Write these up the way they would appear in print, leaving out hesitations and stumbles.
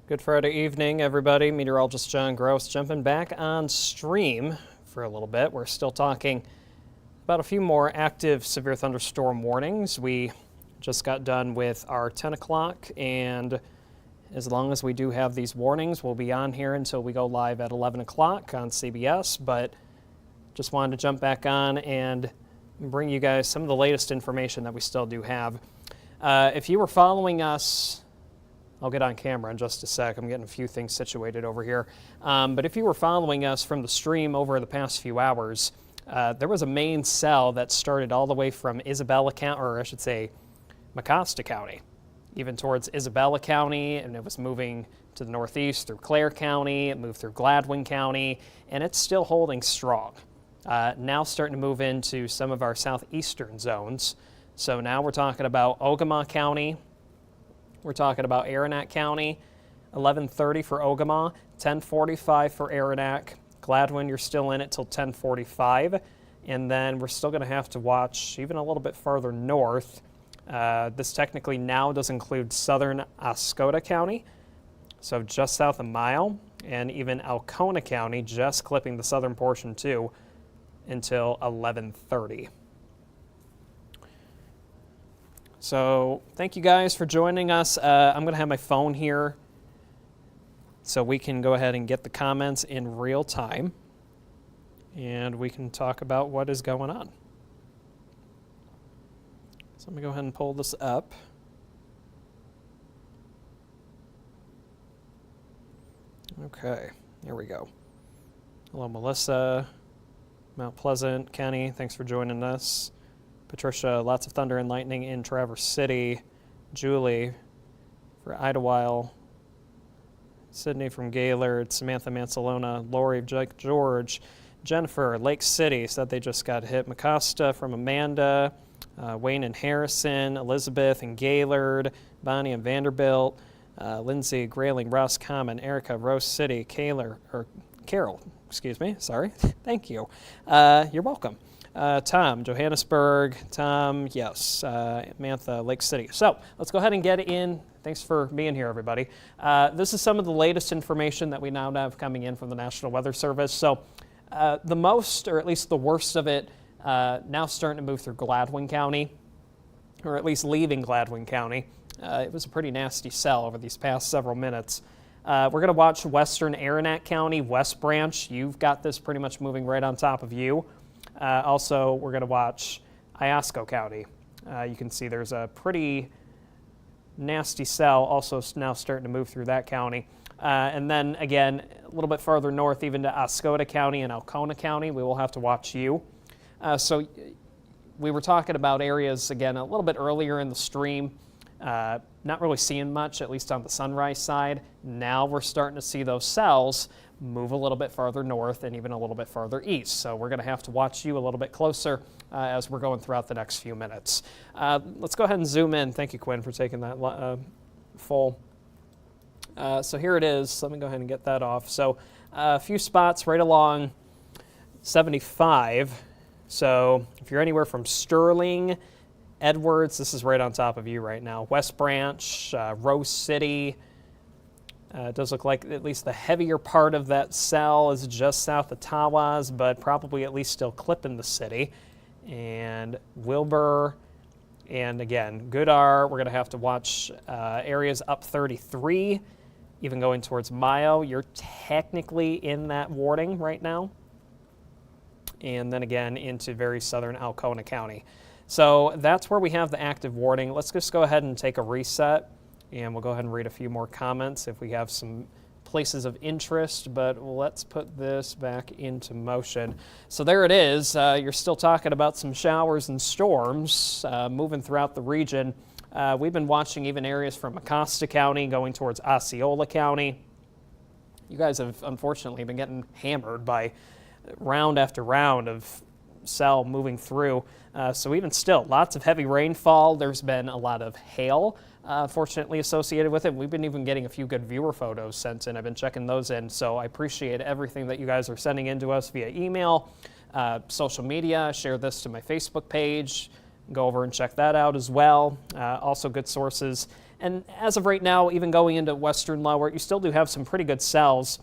Good Friday evening, everybody. Meteorologist John Gross jumping back on stream for a little bit. We're still talking about a few more active severe thunderstorm warnings. We just got done with our 10 o'clock, and as long as we do have these warnings, we'll be on here until we go live at 11 o'clock on CBS. But just wanted to jump back on and bring you guys some of the latest information that we still do have. If you were following us, I'll get on camera in just a sec. I'm getting a few things situated over here. But if you were following us from the stream over the past few hours, there was a main cell that started all the way from Isabella County, or I should say Mecosta County, even towards Isabella County, and it was moving to the northeast through Clare County. It moved through Gladwin County, and it's still holding strong. Now starting to move into some of our southeastern zones. So now we're talking about Ogama County. We're talking about Aranac County, 11:30 for Ogama, 10:45 for Aranac. Gladwin, you're still in it till 10:45. And then we're still going to have to watch even a little bit farther north. This technically now does include southern Oscoda County, so just south of Mile, and even Alcona County, just clipping the southern portion too, until 11:30. So thank you guys for joining us. I'm going to have my phone here so we can go ahead and get the comments in real time, and we can talk about what is going on. So let me go ahead and pull this up. Okay, here we go. Hello, Melissa, Mount Pleasant, Kenny, thanks for joining us. Patricia, lots of thunder and lightning in Traverse City. Julie for Idlewild. Sydney from Gaylord. Samantha Mansalona. Lori of George. Jennifer, Lake City, said they just got hit. Mecosta from Amanda. Wayne and Harrison. Elizabeth and Gaylord. Bonnie and Vanderbilt. Lindsay, Grayling, Roscommon. Erica, Rose City. Carol, excuse me, sorry. Thank you. You're welcome. Tom, Johannesburg. Tom, yes. Mantha, Lake City. So let's go ahead and get in. Thanks for being here, everybody. This is some of the latest information that we now have coming in from the National Weather Service. So the most, or at least the worst of it, now starting to move through Gladwin County, or at least leaving Gladwin County. It was a pretty nasty cell over these past several minutes. We're going to watch western Aranac County, West Branch. You've got this pretty much moving right on top of you. Also, we're going to watch Iosco County. You can see there's a pretty nasty cell also now starting to move through that county. And then, again, a little bit farther north, even to Oscoda County and Alcona County, we will have to watch you. So we were talking about areas, again, a little bit earlier in the stream. Not really seeing much, at least on the Sunrise side. Now we're starting to see those cells move a little bit farther north and even a little bit farther east. So we're going to have to watch you a little bit closer as we're going throughout the next few minutes. Let's go ahead and zoom in. Thank you, Quinn, for taking that full. So here it is. Let me go ahead and get that off. So a few spots right along 75. So if you're anywhere from Sterling, Edwards, this is right on top of you right now. West Branch, Rose City. It does look like at least the heavier part of that cell is just south of Tawas, but probably at least still clipping the city. And Wilbur, and again, Goodar, we're going to have to watch areas up 33, even going towards Mayo. You're technically in that warning right now. And then again into very southern Alcona County. So that's where we have the active warning. Let's just go ahead and take a reset, and we'll go ahead and read a few more comments if we have some places of interest, but let's put this back into motion. So there it is. You're still talking about some showers and storms moving throughout the region. We've been watching even areas from Mecosta County going towards Osceola County. You guys have unfortunately been getting hammered by round after round of cell moving through. So even still, lots of heavy rainfall. There's been a lot of hail, fortunately, associated with it. We've been even getting a few good viewer photos sent in. I've been checking those in. So I appreciate everything that you guys are sending in to us via email, social media. Share this to my Facebook page. Go over and check that out as well. Also good sources. And as of right now, even going into western lower, you still do have some pretty good cells,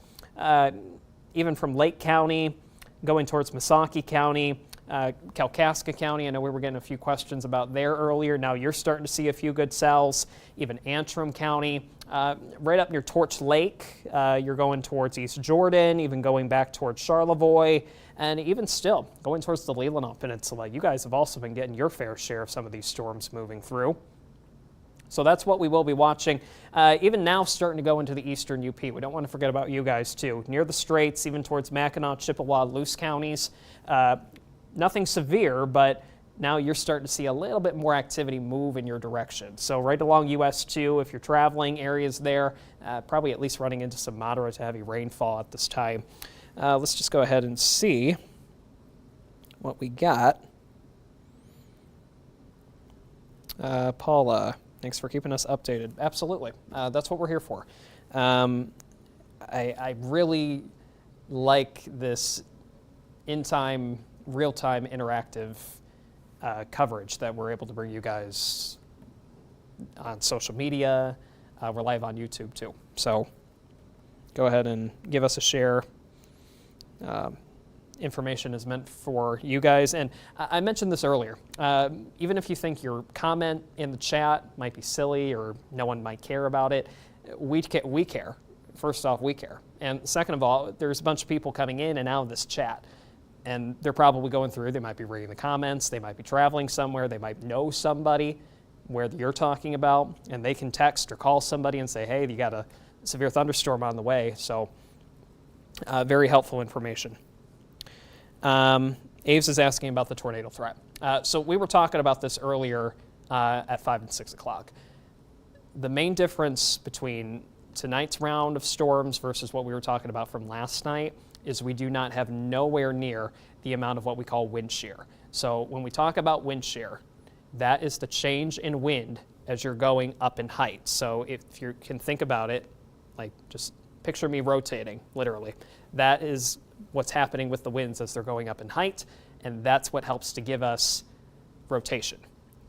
even from Lake County, going towards Missaukee County, Kalkaska County. I know we were getting a few questions about there earlier. Now you're starting to see a few good cells. Even Antrim County, right up near Torch Lake, you're going towards East Jordan, even going back towards Charlevoix, and even still going towards the Leelanau Peninsula. You guys have also been getting your fair share of some of these storms moving through. So that's what we will be watching. Even now starting to go into the eastern UP. We don't want to forget about you guys too. Near the Straits, even towards Mackinac, Chippewa, Luce counties. Nothing severe, but now you're starting to see a little bit more activity move in your direction. So right along US 2, if you're traveling areas there, probably at least running into some moderate to heavy rainfall at this time. Let's just go ahead and see what we got. Paula, thanks for keeping us updated. Absolutely. That's what we're here for. I really like this in-time, real-time interactive coverage that we're able to bring you guys on social media. We're live on YouTube too. So go ahead and give us a share. Information is meant for you guys. And I mentioned this earlier. Even if you think your comment in the chat might be silly or no one might care about it, we care. First off, we care. And second of all, there's a bunch of people coming in and out of this chat. And they're probably going through, they might be reading the comments, they might be traveling somewhere, they might know somebody where you're talking about, and they can text or call somebody and say, hey, you got a severe thunderstorm on the way. So very helpful information. Aves is asking about the tornado threat. So we were talking about this earlier at 5 and 6 o'clock. The main difference between tonight's round of storms versus what we were talking about from last night is we do not have nowhere near the amount of what we call wind shear. So when we talk about wind shear, that is the change in wind as you're going up in height. So if you can think about it, like just picture me rotating, literally. That is what's happening with the winds as they're going up in height, and that's what helps to give us rotation.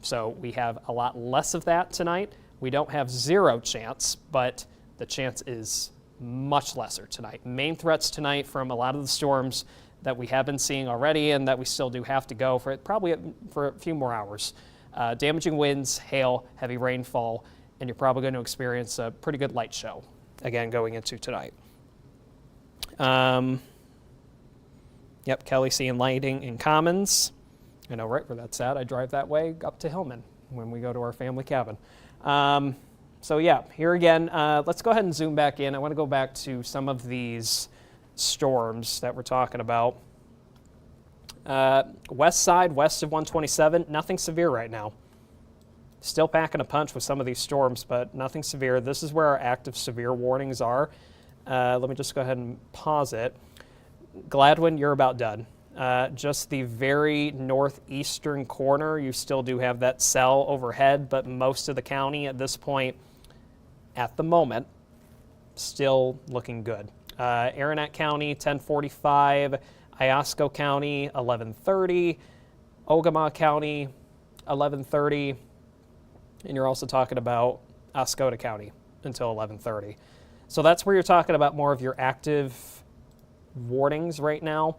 So we have a lot less of that tonight. We don't have zero chance, but the chance is much lesser tonight. Main threats tonight from a lot of the storms that we have been seeing already and that we still do have to go for probably for a few more hours. Damaging winds, hail, heavy rainfall, and you're probably going to experience a pretty good light show, again, going into tonight. Yep, Kelly seeing lighting in Commons. I know right where that's at. I drive that way up to Hillman when we go to our family cabin. So yeah, here again, let's go ahead and zoom back in. I want to go back to some of these storms that we're talking about. West side, west of 127, nothing severe right now. Still packing a punch with some of these storms, but nothing severe. This is where our active severe warnings are. Let me just go ahead and pause it. Gladwin, you're about done. Just the very northeastern corner, you still do have that cell overhead, but most of the county at this point, at the moment, still looking good. Aranet County, 1045, Iosco County, 1130, Ogama County, 1130, and you're also talking about Oscoda County until 1130. So that's where you're talking about more of your active warnings right now.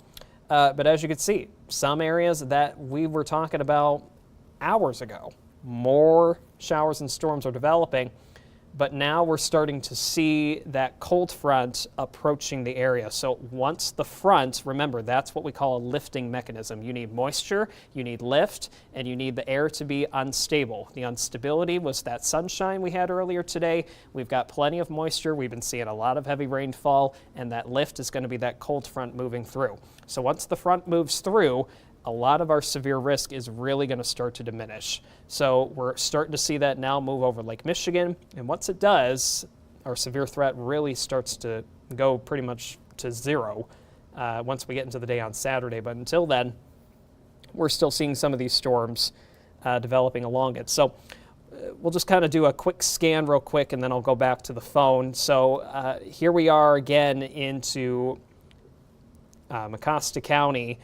But as you can see, some areas that we were talking about hours ago, more showers and storms are developing, but now we're starting to see that cold front approaching the area. So once the front, remember, that's what we call a lifting mechanism. You need moisture, you need lift, and you need the air to be unstable. The instability was that sunshine we had earlier today. We've got plenty of moisture. We've been seeing a lot of heavy rainfall, and that lift is going to be that cold front moving through. So once the front moves through, a lot of our severe risk is really going to start to diminish. So we're starting to see that now move over Lake Michigan. And once it does, our severe threat really starts to go pretty much to zero once we get into the day on Saturday. But until then, we're still seeing some of these storms developing along it. So we'll just kind of do a quick scan real quick, and then I'll go back to the phone. So here we are again into Mecosta County.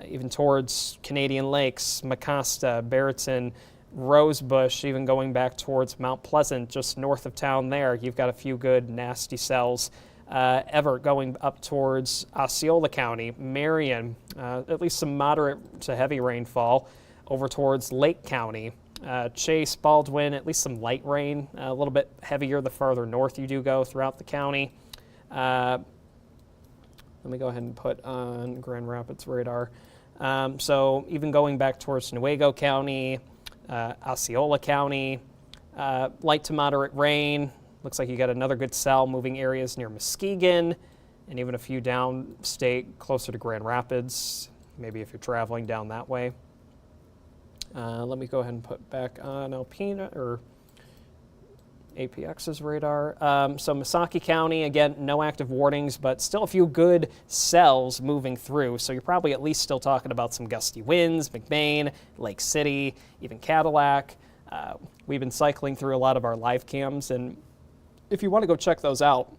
even towards Canadian Lakes, Mecosta, Barreton, Rosebush, even going back towards Mount Pleasant, just north of town there. You've got a few good nasty cells. Everett going up towards Osceola County, Marion, at least some moderate to heavy rainfall over towards Lake County. Chase, Baldwin, at least some light rain, a little bit heavier the farther north you do go throughout the county. Let me go ahead and put on Grand Rapids radar. So even going back towards Newaygo County, Osceola County, light to moderate rain. Looks like you got another good cell moving areas near Muskegon, and even a few downstate closer to Grand Rapids, maybe if you're traveling down that way. Let me go ahead and put back on Alpena, or APX's radar. So Missaukee County, again, no active warnings, but still a few good cells moving through. So you're probably at least still talking about some gusty winds, McBain, Lake City, even Cadillac. We've been cycling through a lot of our live cams, and if you want to go check those out,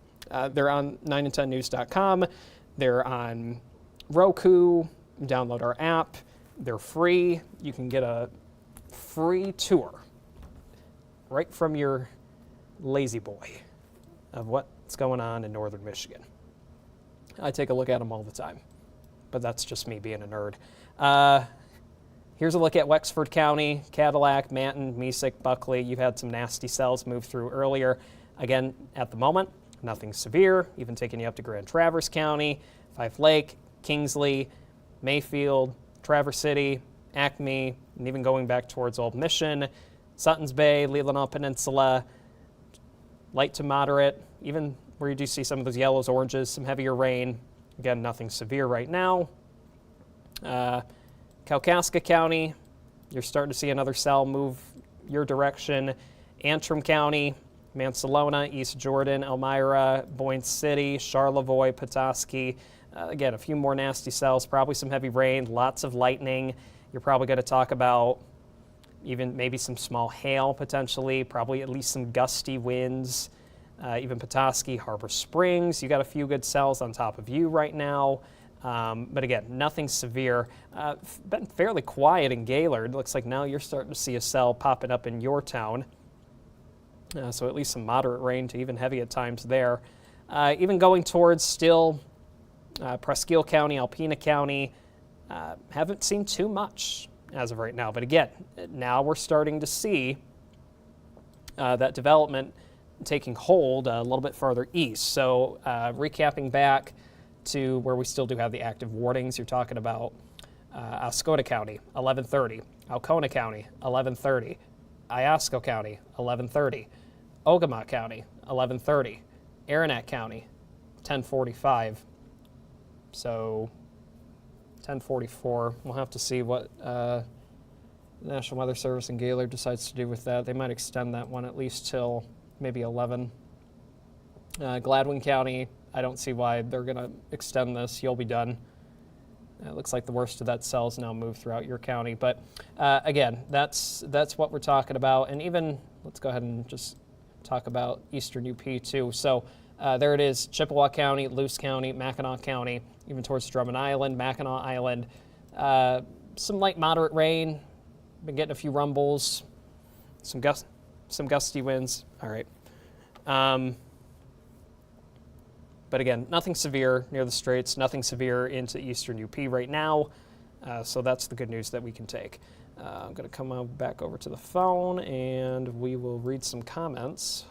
they're on 9and10news.com. They're on Roku. Download our app. They're free. You can get a free tour right from your lazy boy of what's going on in northern Michigan. I take a look at them all the time, but that's just me being a nerd. Here's a look at Wexford County, Cadillac, Manton, Mesick, Buckley. You've had some nasty cells move through earlier. Again, at the moment, nothing severe, even taking you up to Grand Traverse County, Fife Lake, Kingsley, Mayfield, Traverse City, Acme, and even going back towards Old Mission, Suttons Bay, Leelanau Peninsula, light to moderate, even where you do see some of those yellows, oranges, some heavier rain. Again, nothing severe right now. Kalkaska County, you're starting to see another cell move your direction. Antrim County, Mansalona, East Jordan, Elmira, Boyne City, Charlevoix, Petoskey. Again, a few more nasty cells, probably some heavy rain, lots of lightning. You're probably going to talk about even maybe some small hail potentially, probably at least some gusty winds. Even Petoskey, Harbor Springs, you got a few good cells on top of you right now. But again, nothing severe. Been fairly quiet in Gaylord. Looks like now you're starting to see a cell popping up in your town. So at least some moderate rain to even heavy at times there. Even going towards still Presqu'île County, Alpena County, haven't seen too much as of right now. But again, now we're starting to see that development taking hold a little bit further east. So recapping back to where we still do have the active warnings, you're talking about Oscoda County, 11:30, Alcona County, 11:30, Iosco County, 11:30, Ogama County, 11:30, Aranet County, 10:45. So 10:44. We'll have to see what the National Weather Service and Gaylord decides to do with that. They might extend that one at least till maybe 11. Gladwin County, I don't see why they're going to extend this. You'll be done. It looks like the worst of that cell's now moved throughout your county. But again, that's what we're talking about. And even, let's go ahead and just talk about eastern UP too. So there it is, Chippewa County, Luce County, Mackinac County, even towards Drummond Island, Mackinac Island. Some light moderate rain. Been getting a few rumbles, some gusty winds. All right. But again, nothing severe near the Straits, nothing severe into eastern UP right now. So that's the good news that we can take. I'm going to come back over to the phone and we will read some comments.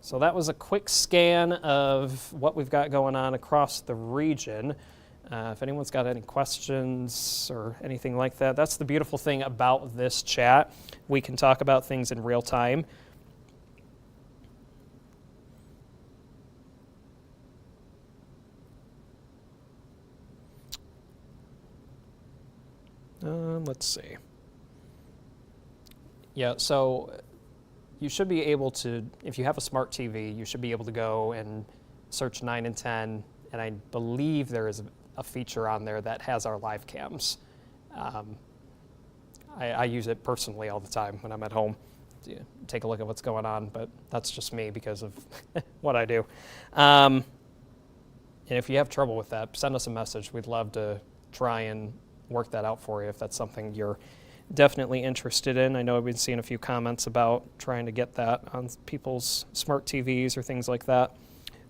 So that was a quick scan of what we've got going on across the region. If anyone's got any questions or anything like that, that's the beautiful thing about this chat. We can talk about things in real time. Let's see. Yeah, so you should be able to, if you have a smart TV, you should be able to go and search 9 and 10, and I believe there is a feature on there that has our live cams. I use it personally all the time when I'm at home to take a look at what's going on, but that's just me because of what I do. And if you have trouble with that, send us a message. We'd love to try and work that out for you if that's something you're definitely interested in. I know I've been seeing a few comments about trying to get that on people's smart TVs or things like that.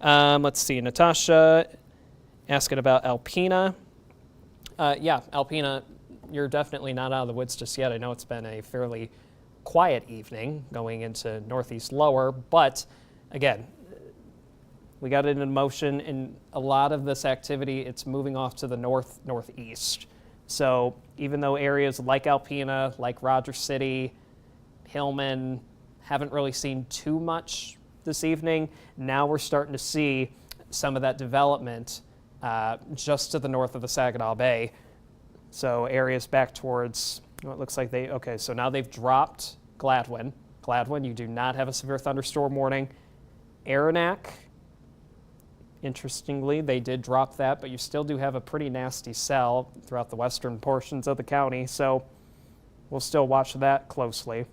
Let's see, Natasha asking about Alpena. Yeah, Alpena, you're definitely not out of the woods just yet. I know it's been a fairly quiet evening going into northeast lower, but again, we got it in motion, and a lot of this activity, it's moving off to the northeast. So even though areas like Alpena, like Rogers City, Hillman haven't really seen too much this evening, now we're starting to see some of that development just to the north of the Saginaw Bay. So areas back towards, well, it looks like so now they've dropped Gladwin. Gladwin, you do not have a severe thunderstorm warning. Aranac, interestingly, they did drop that, but you still do have a pretty nasty cell throughout the western portions of the county, so we'll still watch that closely.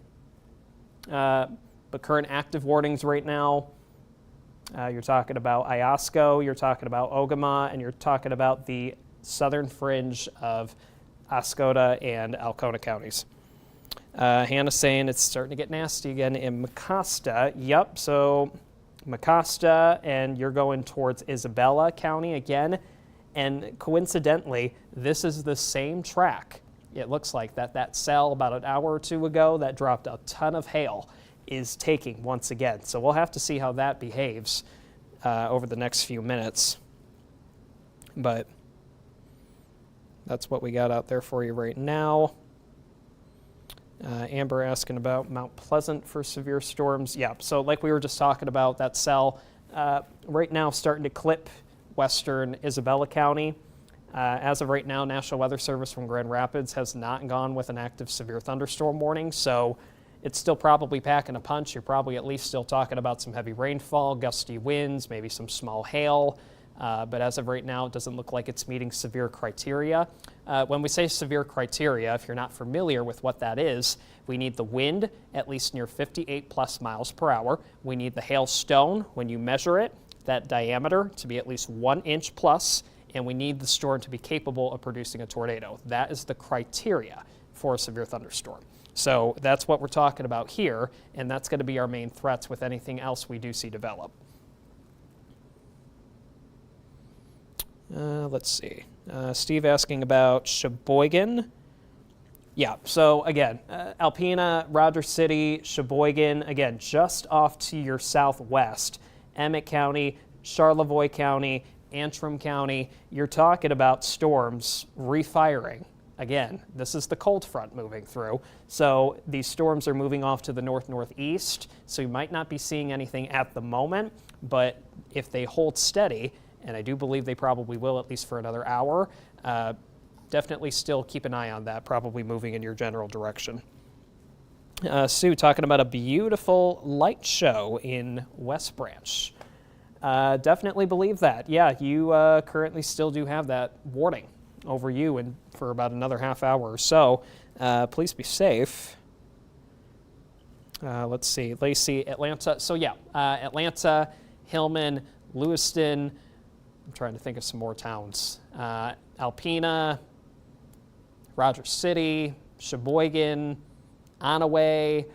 But current active warnings right now, you're talking about Iosco, you're talking about Ogama, and you're talking about the southern fringe of Oscoda and Alcona counties. Hannah's saying it's starting to get nasty again in Mecosta. Yep, so Mecosta, and you're going towards Isabella County again. And coincidentally, this is the same track. It looks like that cell about an hour or two ago that dropped a ton of hail is taking once again. So we'll have to see how that behaves over the next few minutes. But that's what we got out there for you right now. Amber asking about Mount Pleasant for severe storms. Yeah, so like we were just talking about, that cell right now starting to clip western Isabella County. As of right now, National Weather Service from Grand Rapids has not gone with an active severe thunderstorm warning, so it's still probably packing a punch. You're probably at least still talking about some heavy rainfall, gusty winds, maybe some small hail. But as of right now, it doesn't look like it's meeting severe criteria. When we say severe criteria, if you're not familiar with what that is, we need the wind at least near 58 plus miles per hour. We need the hailstone, when you measure it, that diameter to be at least 1 inch plus, and we need the storm to be capable of producing a tornado. That is the criteria for a severe thunderstorm. So that's what we're talking about here, and that's going to be our main threats with anything else we do see develop. Let's see. Steve asking about Sheboygan. Yeah, so again, Alpena, Rogers City, Sheboygan, again, just off to your southwest. Emmett County, Charlevoix County, Antrim County, you're talking about storms refiring. Again, this is the cold front moving through. So these storms are moving off to the north-northeast, so you might not be seeing anything at the moment, but if they hold steady, and I do believe they probably will at least for another hour, definitely still keep an eye on that, probably moving in your general direction. Sue talking about a beautiful light show in West Branch. Definitely believe that. Yeah, you currently still do have that warning over you and for about another half hour or so. Please be safe. Let's see, Lacey, Atlanta. So yeah, Atlanta, Hillman, Lewiston. I'm trying to think of some more towns. Alpena, Rogers City, Sheboygan, Onaway.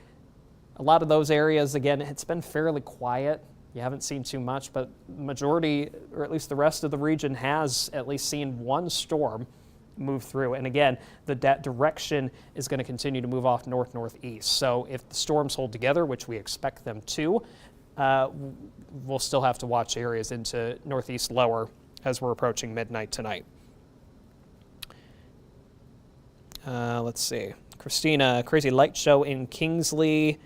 A lot of those areas, again, it's been fairly quiet. You haven't seen too much, but majority, or at least the rest of the region, has at least seen one storm move through. And again, that direction is going to continue to move off north-northeast. So if the storms hold together, which we expect them to, we'll still have to watch areas into northeast lower as we're approaching midnight tonight. Let's see. Christina, crazy light show in Kingsley.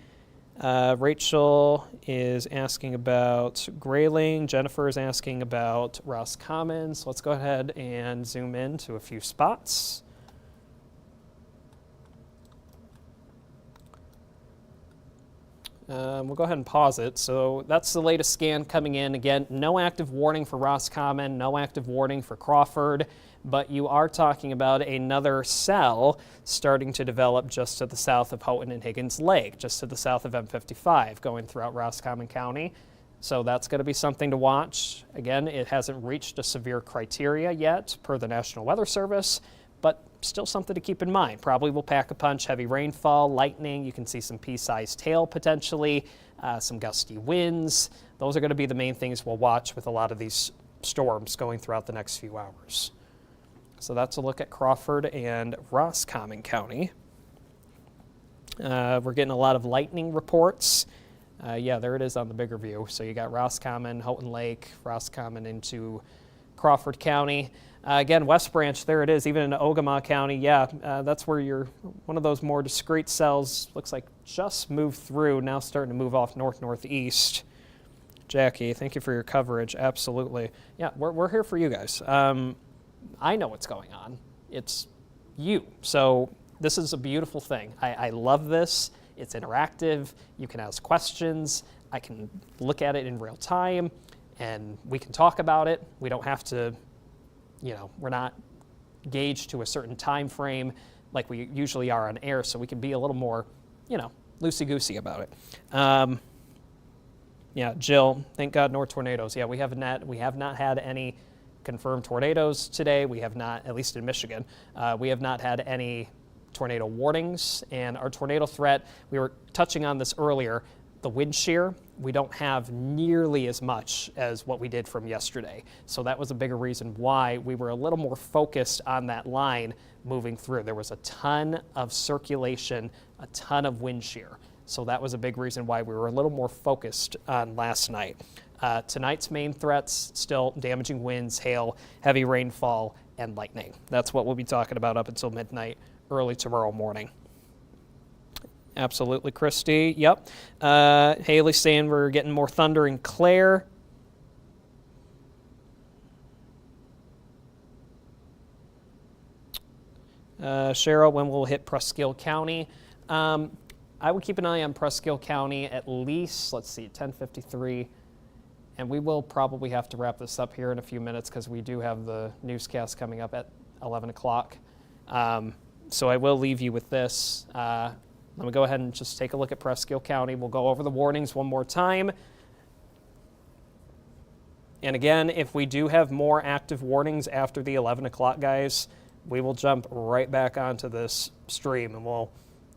Rachel is asking about Grayling. Jennifer is asking about Roscommon. So let's go ahead and zoom in to a few spots. We'll go ahead and pause it. So that's the latest scan coming in. Again, no active warning for Roscommon, no active warning for Crawford, but you are talking about another cell starting to develop just to the south of Houghton and Higgins Lake, just to the south of M55, going throughout Roscommon County. So that's going to be something to watch. Again, it hasn't reached a severe criteria yet per the National Weather Service, but still something to keep in mind. Probably will pack a punch, heavy rainfall, lightning. You can see some pea-sized hail potentially, some gusty winds. Those are going to be the main things we'll watch with a lot of these storms going throughout the next few hours. So that's a look at Crawford and Roscommon County. We're getting a lot of lightning reports. Yeah, there it is on the bigger view. So you got Roscommon, Houghton Lake, Roscommon into Crawford County. Again, West Branch, there it is, even in Ogama County. Yeah, that's where you're one of those more discrete cells, looks like just moved through, now starting to move off north-northeast. Jackie, thank you for your coverage. Absolutely. Yeah, we're here for you guys. I know what's going on. It's you. So this is a beautiful thing. I love this. It's interactive. You can ask questions. I can look at it in real time, and we can talk about it. We don't have to, we're not gauged to a certain time frame like we usually are on air, so we can be a little more, loosey-goosey about it. Yeah, Jill, thank God no tornadoes. Yeah, we have not had any confirmed tornadoes today. We have not, at least in Michigan, we have not had any tornado warnings. And our tornado threat, we were touching on this earlier, the wind shear, we don't have nearly as much as what we did from yesterday. So that was a bigger reason why we were a little more focused on that line moving through. There was a ton of circulation, a ton of wind shear. So that was a big reason why we were a little more focused on last night. Tonight's main threats, still damaging winds, hail, heavy rainfall, and lightning. That's what we'll be talking about up until midnight, early tomorrow morning. Absolutely, Christy. Yep. Haley saying we're getting more thunder in Clare. Cheryl, when we'll hit Presqu'île County. I would keep an eye on Presqu'île County at least, let's see, 10:53. And we will probably have to wrap this up here in a few minutes because we do have the newscast coming up at 11 o'clock. So I will leave you with this. Let me go ahead and just take a look at Presqu'île County. We'll go over the warnings one more time. And again, if we do have more active warnings after the 11 o'clock, guys, we will jump right back onto this stream and we'll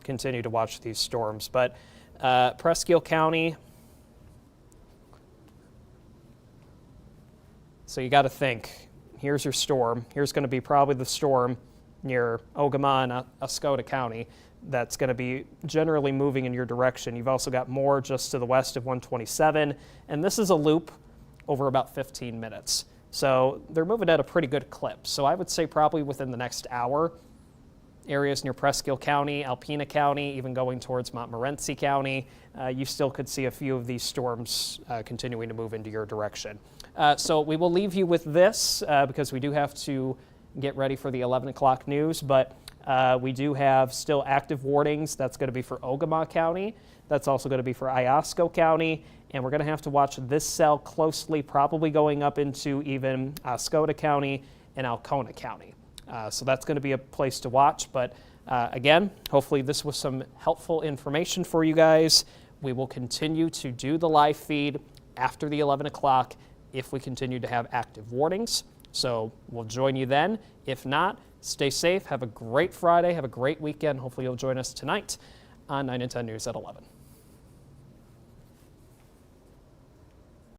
continue to watch these storms. But Presqu'île County, so you got to think, here's your storm. Here's going to be probably the storm near Ogama and Oscoda County that's going to be generally moving in your direction. You've also got more just to the west of 127, and this is a loop over about 15 minutes. So they're moving at a pretty good clip. So I would say probably within the next hour, areas near Presqu'île County, Alpena County, even going towards Montmorency County, you still could see a few of these storms continuing to move into your direction. So we will leave you with this because we do have to get ready for the 11 o'clock news, but we do have still active warnings. That's going to be for Ogama County. That's also going to be for Iosco County, and we're going to have to watch this cell closely, probably going up into even Oscoda County and Alcona County. So that's going to be a place to watch. But again, hopefully this was some helpful information for you guys. We will continue to do the live feed after the 11 o'clock if we continue to have active warnings. So we'll join you then. If not, stay safe. Have a great Friday. Have a great weekend. Hopefully you'll join us tonight on 9 and 10 News at 11.